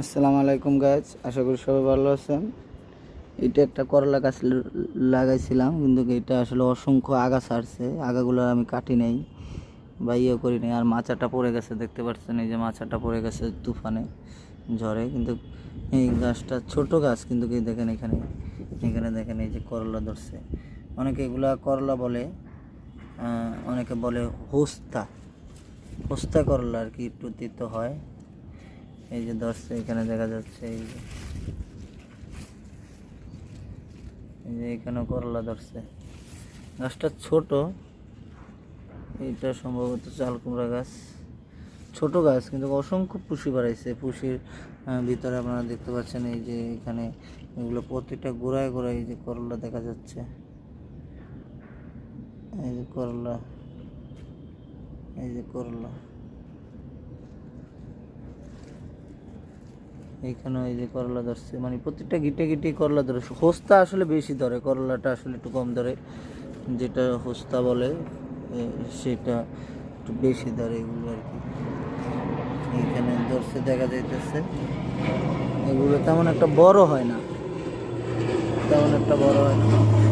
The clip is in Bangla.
আসসালামু আলাইকুম গাইজ, আশা করি সবাই ভালো আছেন। এটা একটা করলা গাছ লাগাইছিলাম, কিন্তু এটা আসলে অসংখ্য আগা ছাড়ছে। আগাগুলো আমি কাটি নাই বা ইয়ে করি নাই। আর মাচাটা পড়ে গেছে, দেখতে পাচ্ছেন এই যে মাচাটা পড়ে গেছে তুফানে, ঝড়ে। কিন্তু এই গাছটা ছোট গাছ, কিন্তু কি দেখেন এখানে এখানে দেখেন এই যে করলা ধরছে। অনেকে এগুলা করলা বলে, অনেকে বলে হোস্তা হোস্তা করলা আর কি, একটু তিতো হয়। এই যে ধরছে, এখানে দেখা যাচ্ছে এই যে এখানেও করলা ধরছে। গাছটা ছোট, এটা সম্ভবত চাল কুমড়া গাছ। ছোট গাছ, কিন্তু অসংখ্য পুষি বাড়াইছে। পুষির ভিতরে আপনারা দেখতে পাচ্ছেন এই যে এখানে এগুলো প্রতিটা গোড়ায় গোড়ায় এই যে করলা দেখা যাচ্ছে। এই যে করলা, এই যে করলা, এইখানেও এই যে করলা ধরছে। মানে প্রত্যেকটা গিটে গিটে করলা ধরে। হোস্তা আসলে বেশি ধরে, করলাটা আসলে একটু কম ধরে। যেটা হোস্তা বলে সেটা একটু বেশি ধরে এগুলো আর কি। এইখানে ধরছে, দেখা যাইতেছে। এগুলো তেমন একটা বড় হয় না, তেমন একটা বড় হয় না।